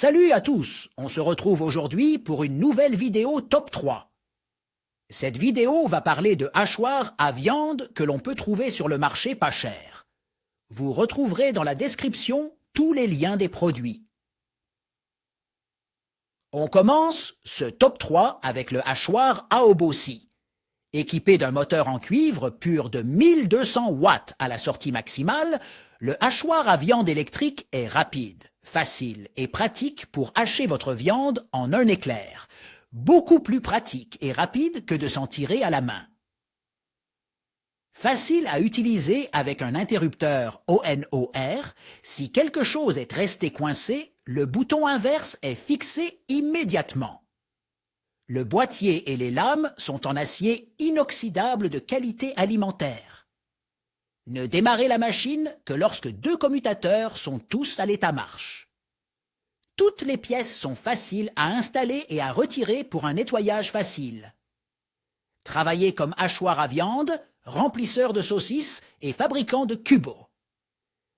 Salut à tous, on se retrouve aujourd'hui pour une nouvelle vidéo Top 3. Cette vidéo va parler de hachoirs à viande que l'on peut trouver sur le marché pas cher. Vous retrouverez dans la description tous les liens des produits. On commence ce Top 3 avec le hachoir Aobosi. Équipé d'un moteur en cuivre pur de 1200 watts à la sortie maximale, le hachoir à viande électrique est rapide, facile et pratique pour hacher votre viande en un éclair. Beaucoup plus pratique et rapide que de s'en tirer à la main. Facile à utiliser avec un interrupteur ONOR, si quelque chose est resté coincé, le bouton inverse est fixé immédiatement. Le boîtier et les lames sont en acier inoxydable de qualité alimentaire. Ne démarrez la machine que lorsque deux commutateurs sont tous à l'état marche. Toutes les pièces sont faciles à installer et à retirer pour un nettoyage facile. Travaillez comme hachoir à viande, remplisseur de saucisses et fabricant de cubos.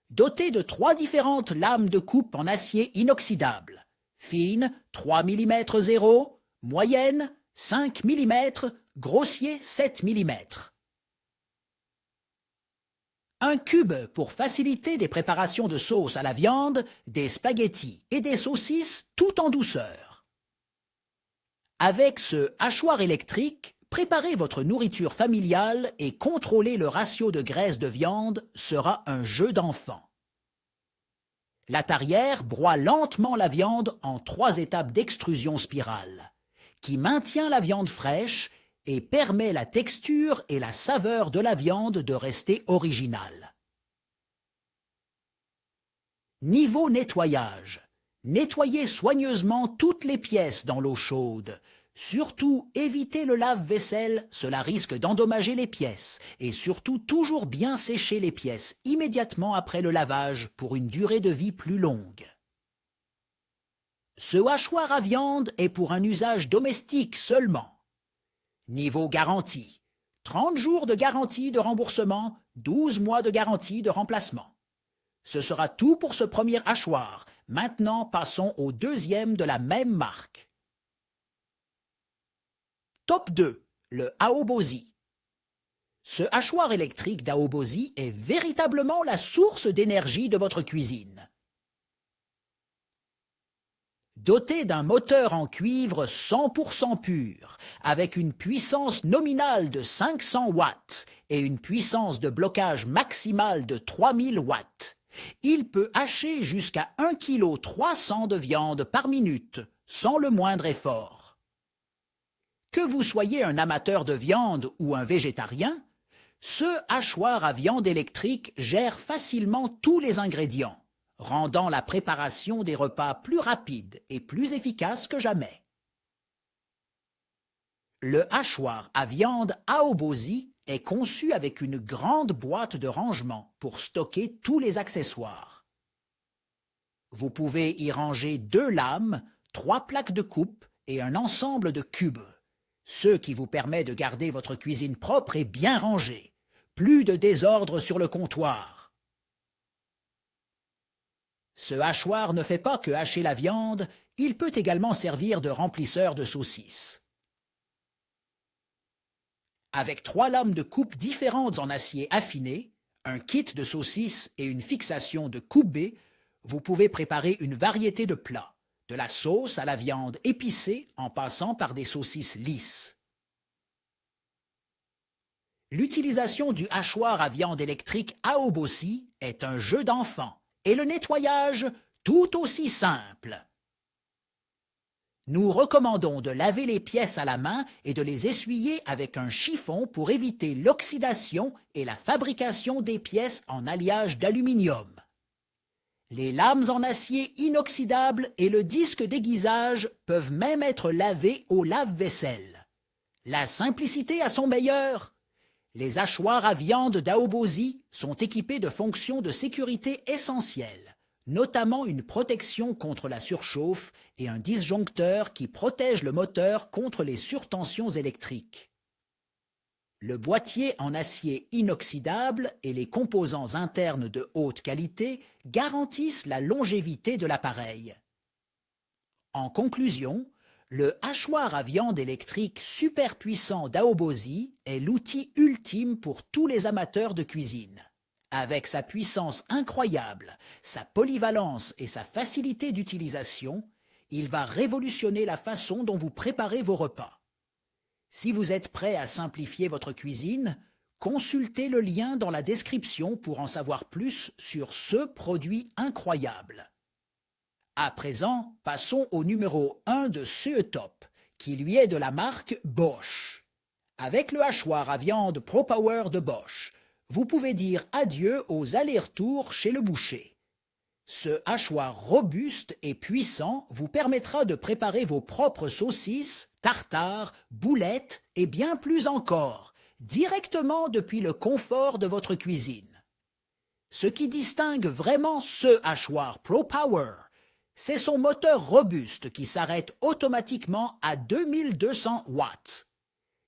Doté de 3 différentes lames de coupe en acier inoxydable, fine 3 mm 0, moyenne 5 mm, grossier 7 mm. Un cube pour faciliter des préparations de sauce à la viande, des spaghettis et des saucisses tout en douceur. Avec ce hachoir électrique, préparer votre nourriture familiale et contrôler le ratio de graisse de viande sera un jeu d'enfant. La tarière broie lentement la viande en 3 étapes d'extrusion spirale, qui maintient la viande fraîche et permet la texture et la saveur de la viande de rester originale. Niveau nettoyage. Nettoyez soigneusement toutes les pièces dans l'eau chaude. Surtout, évitez le lave-vaisselle, cela risque d'endommager les pièces. Et surtout, toujours bien sécher les pièces immédiatement après le lavage pour une durée de vie plus longue. Ce hachoir à viande est pour un usage domestique seulement. Niveau garantie. 30 jours de garantie de remboursement, 12 mois de garantie de remplacement. Ce sera tout pour ce premier hachoir. Maintenant, passons au deuxième de la même marque. Top 2, le Aobosi. Ce hachoir électrique d'Aobosi est véritablement la source d'énergie de votre cuisine. Doté d'un moteur en cuivre 100% pur, avec une puissance nominale de 500 watts et une puissance de blocage maximale de 3000 watts, il peut hacher jusqu'à 1,3 kg de viande par minute, sans le moindre effort. Que vous soyez un amateur de viande ou un végétarien, ce hachoir à viande électrique gère facilement tous les ingrédients, rendant la préparation des repas plus rapide et plus efficace que jamais. Le hachoir à viande Aobosi est conçu avec une grande boîte de rangement pour stocker tous les accessoires. Vous pouvez y ranger 2 lames, 3 plaques de coupe et un ensemble de cubes, ce qui vous permet de garder votre cuisine propre et bien rangée. Plus de désordre sur le comptoir. Ce hachoir ne fait pas que hacher la viande, il peut également servir de remplisseur de saucisses. Avec 3 lames de coupe différentes en acier affiné, un kit de saucisses et une fixation de coupe B, vous pouvez préparer une variété de plats, de la sauce à la viande épicée en passant par des saucisses lisses. L'utilisation du hachoir à viande électrique Aobosi est un jeu d'enfant et le nettoyage tout aussi simple. Nous recommandons de laver les pièces à la main et de les essuyer avec un chiffon pour éviter l'oxydation et la fabrication des pièces en alliage d'aluminium. Les lames en acier inoxydable et le disque d'aiguisage peuvent même être lavés au lave-vaisselle. La simplicité à son meilleur. Les hachoirs à viande d'Aobosi sont équipés de fonctions de sécurité essentielles, notamment une protection contre la surchauffe et un disjoncteur qui protège le moteur contre les surtensions électriques. Le boîtier en acier inoxydable et les composants internes de haute qualité garantissent la longévité de l'appareil. En conclusion, le hachoir à viande électrique super puissant d'Aobozy est l'outil ultime pour tous les amateurs de cuisine. Avec sa puissance incroyable, sa polyvalence et sa facilité d'utilisation, il va révolutionner la façon dont vous préparez vos repas. Si vous êtes prêt à simplifier votre cuisine, consultez le lien dans la description pour en savoir plus sur ce produit incroyable. À présent, passons au numéro 1 de CE Top, qui lui est de la marque Bosch. Avec le hachoir à viande ProPower de Bosch, vous pouvez dire adieu aux allers-retours chez le boucher. Ce hachoir robuste et puissant vous permettra de préparer vos propres saucisses, tartares, boulettes et bien plus encore, directement depuis le confort de votre cuisine. Ce qui distingue vraiment ce hachoir ProPower, c'est son moteur robuste qui s'arrête automatiquement à 2200 watts.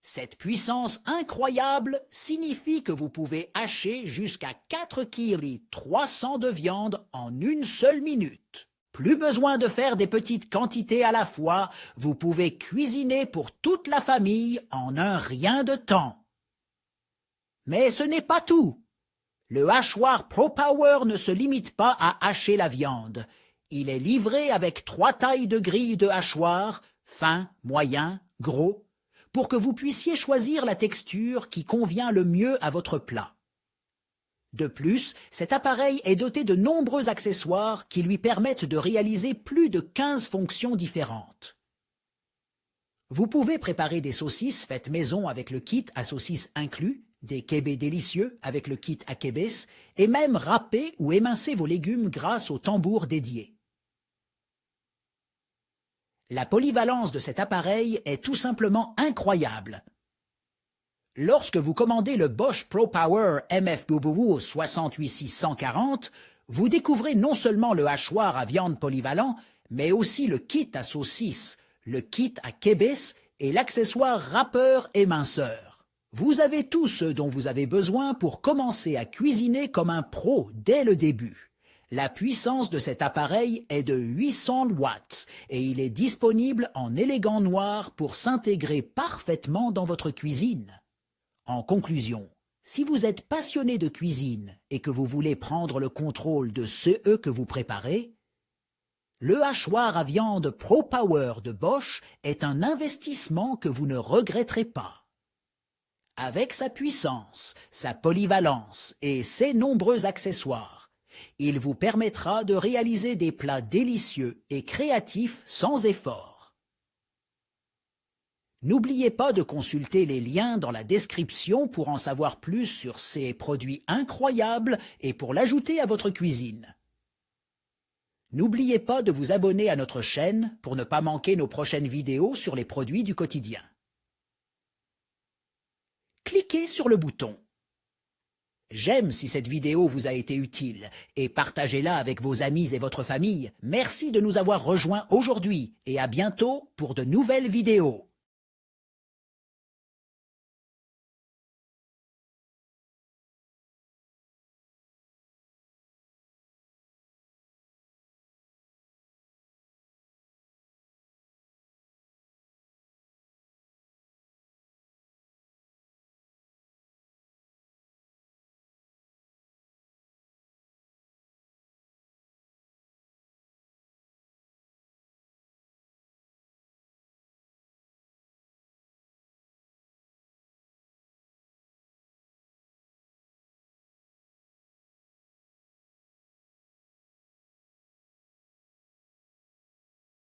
Cette puissance incroyable signifie que vous pouvez hacher jusqu'à 4,3 kg de viande en une seule minute. Plus besoin de faire des petites quantités à la fois, vous pouvez cuisiner pour toute la famille en un rien de temps. Mais ce n'est pas tout. Le hachoir ProPower ne se limite pas à hacher la viande. Il est livré avec 3 tailles de grille de hachoir, fin, moyen, gros, pour que vous puissiez choisir la texture qui convient le mieux à votre plat. De plus, cet appareil est doté de nombreux accessoires qui lui permettent de réaliser plus de 15 fonctions différentes. Vous pouvez préparer des saucisses faites maison avec le kit à saucisses inclus, des kébés délicieux avec le kit à kébés, et même râper ou émincer vos légumes grâce au tambour dédié. La polyvalence de cet appareil est tout simplement incroyable. Lorsque vous commandez le Bosch ProPower MFBBW 68640, vous découvrez non seulement le hachoir à viande polyvalent, mais aussi le kit à saucisses, le kit à kébés et l'accessoire râpeur éminceur. Vous avez tout ce dont vous avez besoin pour commencer à cuisiner comme un pro dès le début. La puissance de cet appareil est de 800 watts et il est disponible en élégant noir pour s'intégrer parfaitement dans votre cuisine. En conclusion, si vous êtes passionné de cuisine et que vous voulez prendre le contrôle de ce que vous préparez, le hachoir à viande ProPower de Bosch est un investissement que vous ne regretterez pas. Avec sa puissance, sa polyvalence et ses nombreux accessoires, il vous permettra de réaliser des plats délicieux et créatifs sans effort. N'oubliez pas de consulter les liens dans la description pour en savoir plus sur ces produits incroyables et pour l'ajouter à votre cuisine. N'oubliez pas de vous abonner à notre chaîne pour ne pas manquer nos prochaines vidéos sur les produits du quotidien. Cliquez sur le bouton j'aime si cette vidéo vous a été utile et partagez-la avec vos amis et votre famille. Merci de nous avoir rejoints aujourd'hui et à bientôt pour de nouvelles vidéos.